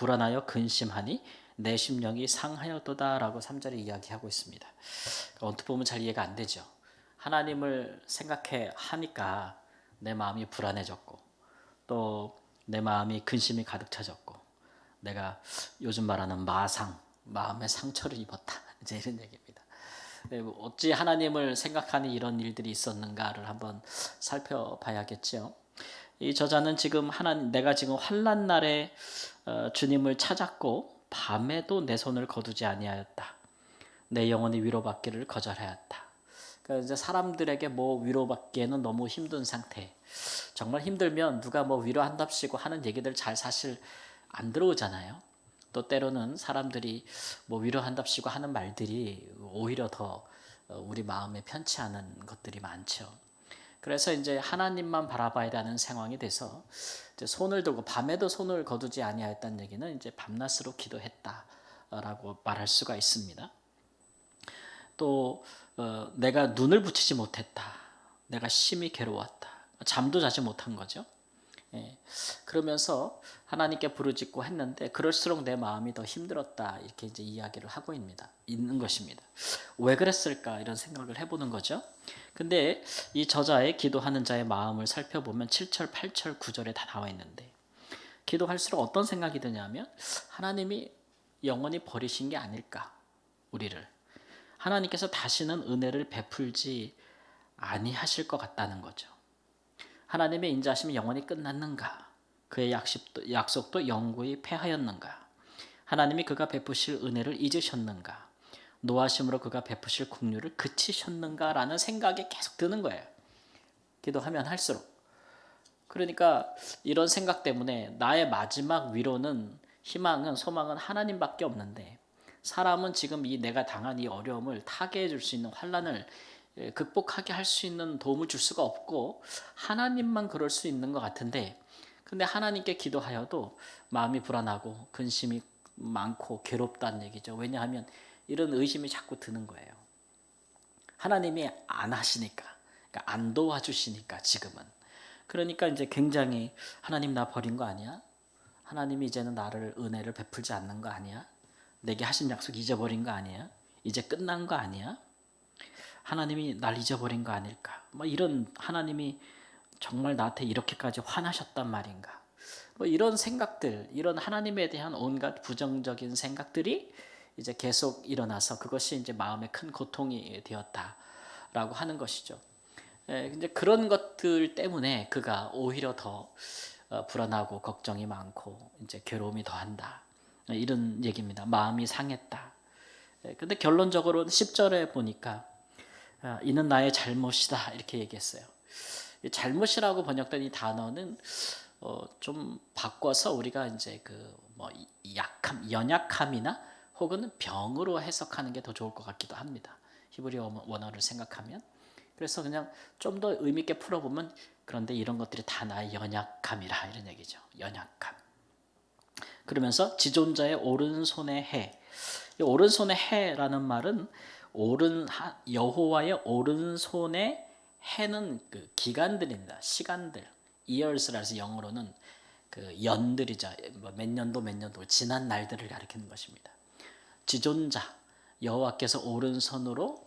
불안하여 근심하니 내 심령이 상하였도다 라고 3절에 이야기하고 있습니다. 언뜻 보면 잘 이해가 안 되죠. 하나님을 생각해 하니까 내 마음이 불안해졌고 또 내 마음이 근심이 가득 차졌고 내가 요즘 말하는 마음의 상처를 입었다. 이제 이런 얘기입니다. 어찌 하나님을 생각하니 이런 일들이 있었는가를 한번 살펴봐야겠죠. 이 저자는 지금 내가 지금 환난 날에 주님을 찾았고 밤에도 내 손을 거두지 아니하였다. 내 영혼이 위로받기를 거절하였다. 그러니까 이제 사람들에게 뭐 위로받기에는 너무 힘든 상태. 정말 힘들면 누가 뭐 위로한답시고 하는 얘기들 잘 사실 안 들어오잖아요. 또 때로는 사람들이 뭐 위로한답시고 하는 말들이 오히려 더 우리 마음에 편치 않은 것들이 많죠. 그래서 이제 하나님만 바라봐야 하는 상황이 돼서 이제 손을 들고 밤에도 손을 거두지 아니하였다는 얘기는 이제 밤낮으로 기도했다라고 말할 수가 있습니다. 또 내가 눈을 붙이지 못했다. 내가 심히 괴로웠다. 잠도 자지 못한 거죠. 예. 그러면서 하나님께 부르짖고 했는데 그럴수록 내 마음이 더 힘들었다. 이렇게 이제 이야기를 하고 있는 것입니다. 왜 그랬을까 이런 생각을 해보는 거죠. 근데 이 저자의 기도하는 자의 마음을 살펴보면 7절, 8절, 9절에 다 나와 있는데 기도할수록 어떤 생각이 드냐면 하나님이 영원히 버리신 게 아닐까 우리를. 하나님께서 다시는 은혜를 베풀지 아니하실 것 같다는 거죠. 하나님의 인자하심이 영원히 끝났는가? 그의 약속도 영구히 패하였는가? 하나님이 그가 베푸실 은혜를 잊으셨는가? 노하심으로 그가 베푸실 긍휼을 그치셨는가? 라는 생각이 계속 드는 거예요. 기도하면 할수록. 그러니까 이런 생각 때문에 나의 마지막 위로는 희망은 소망은 하나님밖에 없는데 사람은 지금 내가 당한 이 어려움을 타개해 줄 수 있는 환난을 극복하게 할 수 있는 도움을 줄 수가 없고 하나님만 그럴 수 있는 것 같은데 근데 하나님께 기도하여도 마음이 불안하고 근심이 많고 괴롭다는 얘기죠. 왜냐하면 이런 의심이 자꾸 드는 거예요. 하나님이 안 하시니까, 그러니까 안 도와주시니까 지금은. 그러니까 이제 굉장히 하나님 나 버린 거 아니야? 하나님이 이제는 나를 은혜를 베풀지 않는 거 아니야? 내게 하신 약속 잊어버린 거 아니야? 이제 끝난 거 아니야? 하나님이 날 잊어버린 거 아닐까? 뭐 이런 하나님이 정말 나한테 이렇게까지 화나셨단 말인가? 뭐 이런 생각들, 이런 하나님에 대한 온갖 부정적인 생각들이 이제 계속 일어나서 그것이 이제 마음에 큰 고통이 되었다라고 하는 것이죠. 이제 그런 것들 때문에 그가 오히려 더 불안하고 걱정이 많고 이제 괴로움이 더한다. 이런 얘기입니다. 마음이 상했다. 근데 결론적으로 10절에 보니까 이는 나의 잘못이다 이렇게 얘기했어요. 잘못이라고 번역된 이 단어는 좀 바꿔서 우리가 이제 연약함이나 혹은 병으로 해석하는 게 더 좋을 것 같기도 합니다. 히브리어 원어를 생각하면. 그래서 그냥 좀 더 의미 있게 풀어보면 그런데 이런 것들이 다 나의 연약함이라 이런 얘기죠. 연약함. 그러면서 지존자의 오른손의 해. 이 오른손의 해라는 말은 여호와의 오른손의 해는 그 기간들입니다. 시간들. years라 해서 영어로는 그 연들이죠. 몇 년도 지난 날들을 가리키는 것입니다. 지존자 여호와께서 오른손으로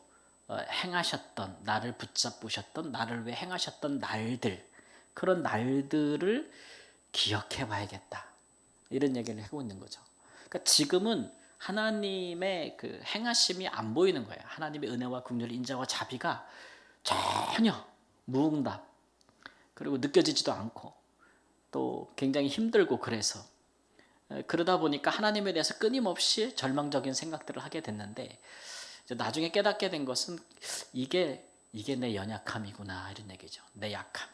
행하셨던 나를 붙잡으셨던 나를 위해 행하셨던 날들 그런 날들을 기억해 봐야겠다. 이런 얘기를 하고 있는 거죠. 그러니까 지금은 하나님의 그 행하심이 안 보이는 거예요. 하나님의 은혜와 긍휼, 인자와 자비가 전혀 무응답 그리고 느껴지지도 않고 또 굉장히 힘들고 그래서 그러다 보니까 하나님에 대해서 끊임없이 절망적인 생각들을 하게 됐는데 나중에 깨닫게 된 것은 이게 내 연약함이구나 이런 얘기죠. 내 약함.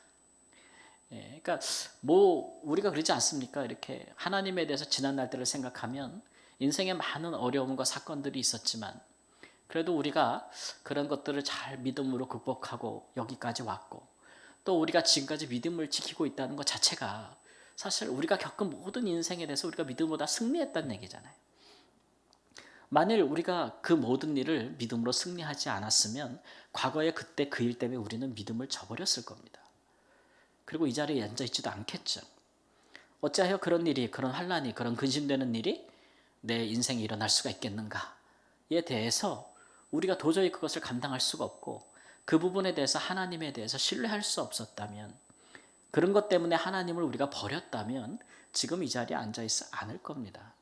그러니까 뭐 우리가 그러지 않습니까? 이렇게 하나님에 대해서 지난 날들을 생각하면 인생에 많은 어려움과 사건들이 있었지만 그래도 우리가 그런 것들을 잘 믿음으로 극복하고 여기까지 왔고 또 우리가 지금까지 믿음을 지키고 있다는 것 자체가 사실 우리가 겪은 모든 인생에 대해서 우리가 믿음으로 다 승리했다는 얘기잖아요. 만일 우리가 그 모든 일을 믿음으로 승리하지 않았으면 과거에 그때 그 일 때문에 우리는 믿음을 저버렸을 겁니다. 그리고 이 자리에 앉아있지도 않겠죠. 어찌하여 그런 일이, 그런 환난이, 그런 근심되는 일이 내 인생에 일어날 수가 있겠는가에 대해서 우리가 도저히 그것을 감당할 수가 없고 그 부분에 대해서 하나님에 대해서 신뢰할 수 없었다면, 그런 것 때문에 하나님을 우리가 버렸다면 지금 이 자리에 앉아 있지 않을 겁니다.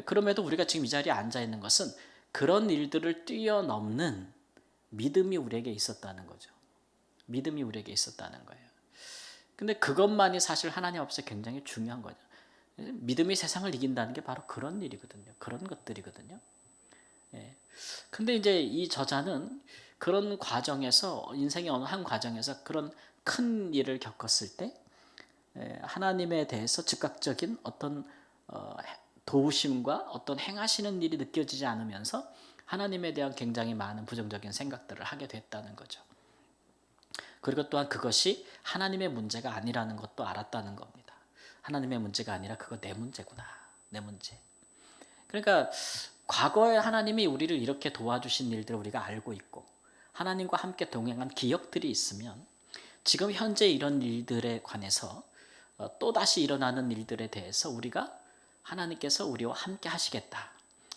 그럼에도 우리가 지금 이 자리에 앉아 있는 것은 그런 일들을 뛰어넘는 믿음이 우리에게 있었다는 거죠. 믿음이 우리에게 있었다는 거예요. 근데 그것만이 사실 하나님 앞에서 굉장히 중요한 거죠. 믿음이 세상을 이긴다는 게 바로 그런 일이거든요. 그런 것들이거든요. 예. 근데 이제 이 저자는 그런 과정에서, 인생의 어느 한 과정에서 그런 큰 일을 겪었을 때 하나님에 대해서 즉각적인 어떤 도우심과 어떤 행하시는 일이 느껴지지 않으면서 하나님에 대한 굉장히 많은 부정적인 생각들을 하게 됐다는 거죠. 그리고 또한 그것이 하나님의 문제가 아니라는 것도 알았다는 겁니다. 하나님의 문제가 아니라 그거 내 문제구나. 내 문제. 그러니까 과거에 하나님이 우리를 이렇게 도와주신 일들을 우리가 알고 있고 하나님과 함께 동행한 기억들이 있으면 지금 현재 이런 일들에 관해서 또다시 일어나는 일들에 대해서 우리가 하나님께서 우리와 함께 하시겠다.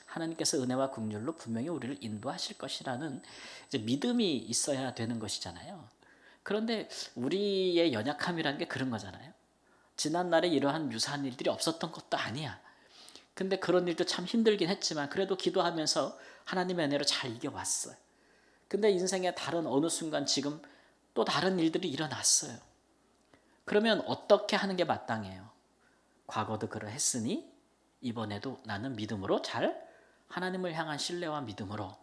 하나님께서 은혜와 긍휼로 분명히 우리를 인도하실 것이라는 이제 믿음이 있어야 되는 것이잖아요. 그런데 우리의 연약함이라는 게 그런 거잖아요. 지난날에 이러한 유사한 일들이 없었던 것도 아니야. 근데 그런 일도 참 힘들긴 했지만 그래도 기도하면서 하나님의 은혜로 잘 이겨왔어요. 근데 인생의 다른 어느 순간 지금 또 다른 일들이 일어났어요. 그러면 어떻게 하는 게 마땅해요? 과거도 그러했으니 이번에도 나는 믿음으로 잘, 하나님을 향한 신뢰와 믿음으로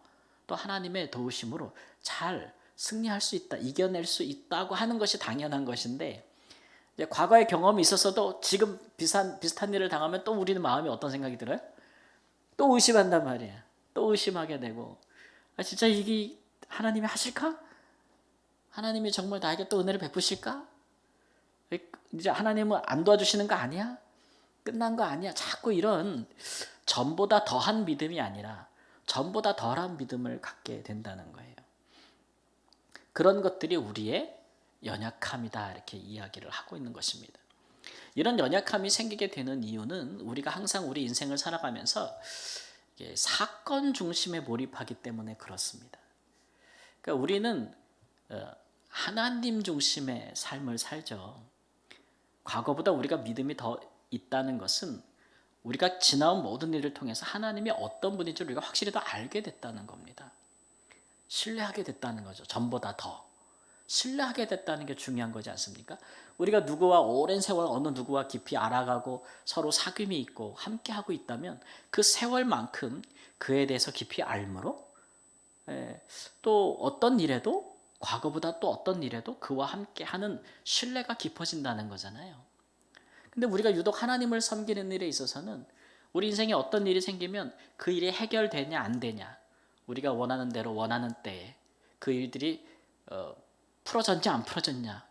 또 하나님의 도우심으로 잘 승리할 수 있다, 이겨낼 수 있다고 하는 것이 당연한 것인데, 이제 과거의 경험이 있었어도 지금 비슷한 일을 당하면 또 우리는 마음이 어떤 생각이 들어요? 또 의심한단 말이에요. 또 의심하게 되고, 진짜 이게 하나님이 하실까? 하나님이 정말 나에게 또 은혜를 베푸실까? 이제 하나님은 안 도와주시는 거 아니야? 끝난 거 아니야? 자꾸 이런 전보다 더한 믿음이 아니라 전보다 덜한 믿음을 갖게 된다는 거예요. 그런 것들이 우리의 연약함이다, 이렇게 이야기를 하고 있는 것입니다. 이런 연약함이 생기게 되는 이유는 우리가 항상 우리 인생을 살아가면서 사건 중심에 몰입하기 때문에 그렇습니다. 그러니까 우리는 하나님 중심의 삶을 살죠. 과거보다 우리가 믿음이 더 있다는 것은 우리가 지나온 모든 일을 통해서 하나님이 어떤 분인지 우리가 확실히 더 알게 됐다는 겁니다. 신뢰하게 됐다는 거죠. 전보다 더. 신뢰하게 됐다는 게 중요한 거지 않습니까? 우리가 누구와 오랜 세월 어느 누구와 깊이 알아가고 서로 사귐이 있고 함께하고 있다면 그 세월만큼 그에 대해서 깊이 알므로 또 어떤 일에도, 과거보다 또 어떤 일에도 그와 함께하는 신뢰가 깊어진다는 거잖아요. 근데 우리가 유독 하나님을 섬기는 일에 있어서는 우리 인생에 어떤 일이 생기면 그 일이 해결되냐 안 되냐, 우리가 원하는 대로 원하는 때에 그 일들이 풀어졌냐 안 풀어졌냐,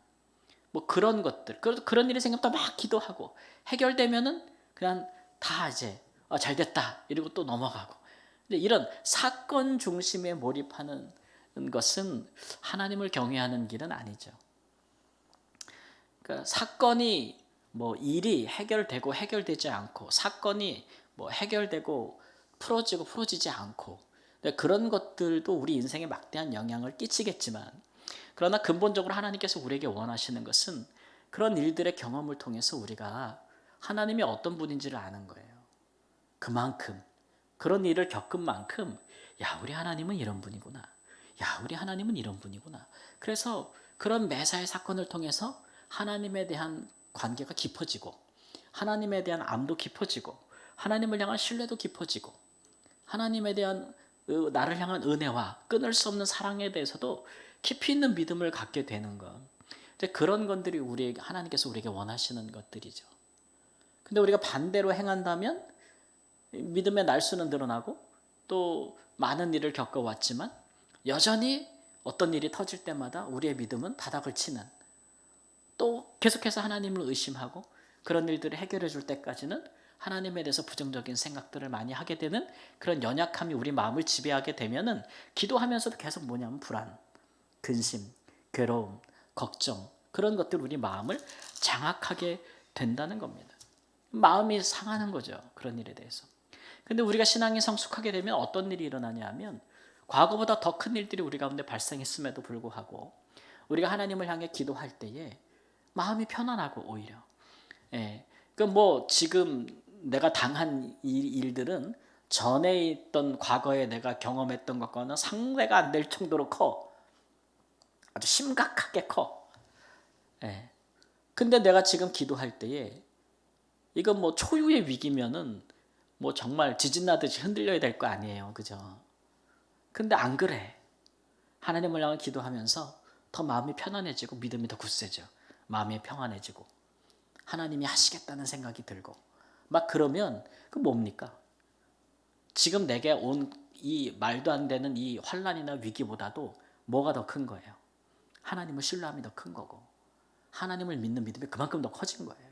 뭐 그런 것들, 그런 일이 생기면 또 막 기도하고 해결되면은 그냥 다 이제 잘 됐다 이러고 또 넘어가고. 근데 이런 사건 중심에 몰입하는 것은 하나님을 경외하는 길은 아니죠. 그러니까 사건이 뭐 일이 해결되고 해결되지 않고, 사건이 뭐 해결되고 풀어지고 풀어지지 않고, 그런 것들도 우리 인생에 막대한 영향을 끼치겠지만, 그러나 근본적으로 하나님께서 우리에게 원하시는 것은 그런 일들의 경험을 통해서 우리가 하나님이 어떤 분인지를 아는 거예요. 그만큼 그런 일을 겪은 만큼, 야, 우리 하나님은 이런 분이구나. 야, 우리 하나님은 이런 분이구나. 그래서 그런 매사의 사건을 통해서 하나님에 대한 관계가 깊어지고, 하나님에 대한 암도 깊어지고, 하나님을 향한 신뢰도 깊어지고, 하나님에 대한 나를 향한 은혜와 끊을 수 없는 사랑에 대해서도 깊이 있는 믿음을 갖게 되는 것. 그런 것들이 하나님께서 우리에게 원하시는 것들이죠. 근데 우리가 반대로 행한다면 믿음의 날수는 늘어나고 또 많은 일을 겪어왔지만 여전히 어떤 일이 터질 때마다 우리의 믿음은 바닥을 치는, 또 계속해서 하나님을 의심하고 그런 일들을 해결해 줄 때까지는 하나님에 대해서 부정적인 생각들을 많이 하게 되는 그런 연약함이 우리 마음을 지배하게 되면은 기도하면서도 계속 뭐냐면 불안, 근심, 괴로움, 걱정, 그런 것들 우리 마음을 장악하게 된다는 겁니다. 마음이 상하는 거죠. 그런 일에 대해서. 근데 우리가 신앙이 성숙하게 되면 어떤 일이 일어나냐 하면 과거보다 더 큰 일들이 우리 가운데 발생했음에도 불구하고 우리가 하나님을 향해 기도할 때에 마음이 편안하고 오히려 예. 뭐 지금 내가 당한 일들은 전에 있던 과거에 내가 경험했던 것과는 상대가 안 될 정도로 커. 아주 심각하게 커. 예. 근데 내가 지금 기도할 때에 이건 뭐 초유의 위기면은 뭐 정말 지진 나듯이 흔들려야 될 거 아니에요. 그죠? 근데 안 그래. 하나님을 향해 기도하면서 더 마음이 편안해지고 믿음이 더 굳세져. 마음이 평안해지고 하나님이 하시겠다는 생각이 들고 막 그러면 그 뭡니까? 지금 내게 온 이 말도 안 되는 이 환난이나 위기보다도 뭐가 더 큰 거예요? 하나님을 신뢰함이 더 큰 거고 하나님을 믿는 믿음이 그만큼 더 커진 거예요.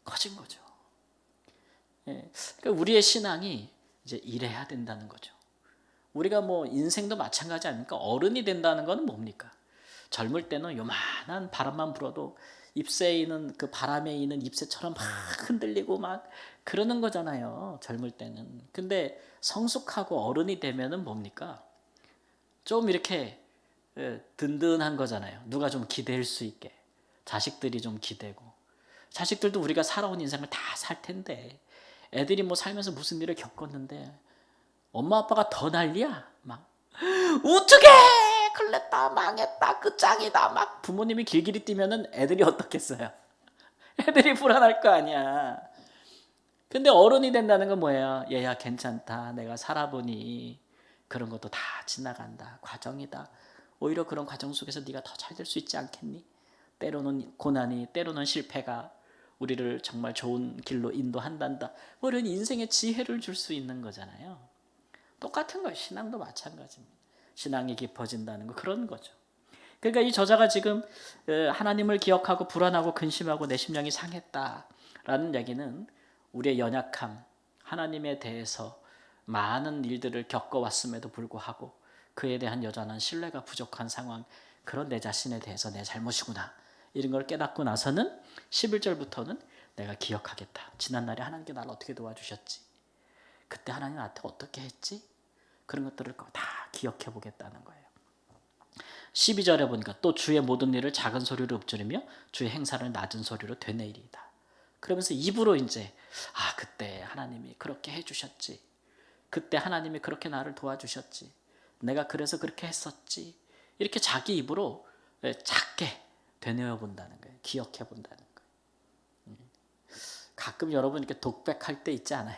커진 거죠. 예. 그러니까 우리의 신앙이 이제 이래야 된다는 거죠. 우리가 뭐 인생도 마찬가지 아닙니까? 어른이 된다는 건 뭡니까? 젊을 때는 요만한 바람만 불어도 잎새에 있는 그 바람에 있는 잎새처럼 막 흔들리고 막 그러는 거잖아요. 젊을 때는. 근데 성숙하고 어른이 되면은 뭡니까? 좀 이렇게 든든한 거잖아요. 누가 좀 기댈 수 있게. 자식들이 좀 기대고. 자식들도 우리가 살아온 인생을 다 살 텐데 애들이 뭐 살면서 무슨 일을 겪었는데 엄마 아빠가 더 난리야. 막 어떻게 걸렸다 망했다 끝장이다 막 부모님이 길길이 뛰면은 애들이 어떻겠어요? 애들이 불안할 거 아니야. 근데 어른이 된다는 건 뭐예요? 얘야 괜찮다. 내가 살아보니 그런 것도 다 지나간다. 과정이다. 오히려 그런 과정 속에서 네가 더 잘 될 수 있지 않겠니? 때로는 고난이 때로는 실패가 우리를 정말 좋은 길로 인도한단다. 뭐 이런 인생의 지혜를 줄 수 있는 거잖아요. 똑같은 거예요. 신앙도 마찬가지입니다. 신앙이 깊어진다는 거 그런 거죠. 그러니까 이 저자가 지금 하나님을 기억하고 불안하고 근심하고 내 심령이 상했다라는 얘기는 우리의 연약함, 하나님에 대해서 많은 일들을 겪어왔음에도 불구하고 그에 대한 여전한 신뢰가 부족한 상황, 그런 내 자신에 대해서 내 잘못이구나 이런 걸 깨닫고 나서는 11절부터는 내가 기억하겠다. 지난날에 하나님께 나를 어떻게 도와주셨지? 그때 하나님 나한테 어떻게 했지? 그런 것들을 다 기억해 보겠다는 거예요. 12절에 보니까 또 주의 모든 일을 작은 소리로 읊조리며 주의 행사를 낮은 소리로 되뇌이리이다. 그러면서 입으로 이제 그때 하나님이 그렇게 해주셨지. 그때 하나님이 그렇게 나를 도와주셨지. 내가 그래서 그렇게 했었지. 이렇게 자기 입으로 작게 되뇌어 본다는 거예요. 기억해 본다는 거예요. 가끔 여러분 이렇게 독백할 때 있지 않아요?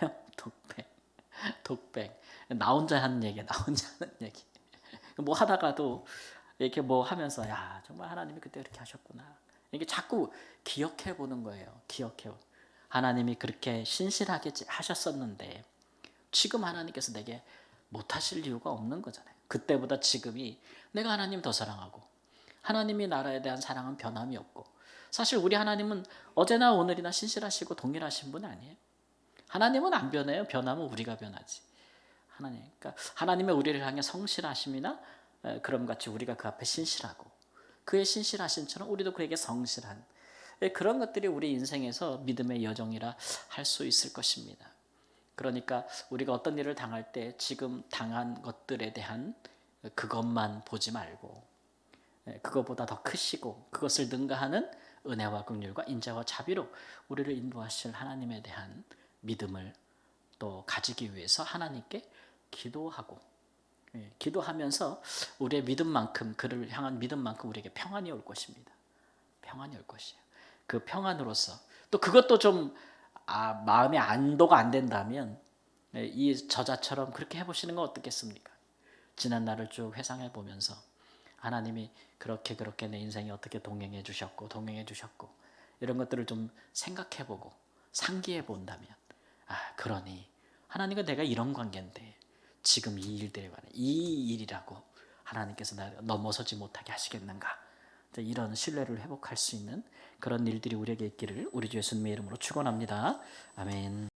독백. 나 혼자 하는 얘기, 나 혼자 하는 얘기. 뭐 하다가도 이렇게 뭐 하면서 야 정말 하나님이 그때 그렇게 하셨구나. 이게 자꾸 기억해 보는 거예요. 하나님이 그렇게 신실하게 하셨었는데 지금 하나님께서 내게 못하실 이유가 없는 거잖아요. 그때보다 지금이 내가 하나님 더 사랑하고 하나님이 나라에 대한 사랑은 변함이 없고 사실 우리 하나님은 어제나 오늘이나 신실하시고 동일하신 분 아니에요. 하나님은 안 변해요. 변하면 우리가 변하지. 그러니까 하나님의 우리를 향해 성실하심이나 그럼 같이 우리가 그 앞에 신실하고 그의 신실하심처럼 우리도 그에게 성실한 그런 것들이 우리 인생에서 믿음의 여정이라 할 수 있을 것입니다. 그러니까 우리가 어떤 일을 당할 때 지금 당한 것들에 대한 그것만 보지 말고 그것보다 더 크시고 그것을 능가하는 은혜와 긍휼과 인자와 자비로 우리를 인도하실 하나님에 대한 믿음을 또 가지기 위해서 하나님께 기도하고 기도하면서 우리의 믿음만큼 그를 향한 믿음만큼 우리에게 평안이 올 것입니다. 평안이 올 것이에요. 그 평안으로서 또 그것도 좀 마음의 안도가 안 된다면 이 저자처럼 그렇게 해보시는 건 어떻겠습니까? 지난 날을 쭉 회상해 보면서 하나님이 그렇게 내 인생에 어떻게 동행해 주셨고 이런 것들을 좀 생각해 보고 상기해 본다면 그러니 하나님과 내가 이런 관계인데 지금 이 일들에 관해 이 일이라고 하나님께서 나를 넘어서지 못하게 하시겠는가? 이런 신뢰를 회복할 수 있는 그런 일들이 우리에게 있기를 우리 주 예수님의 이름으로 축원합니다. 아멘.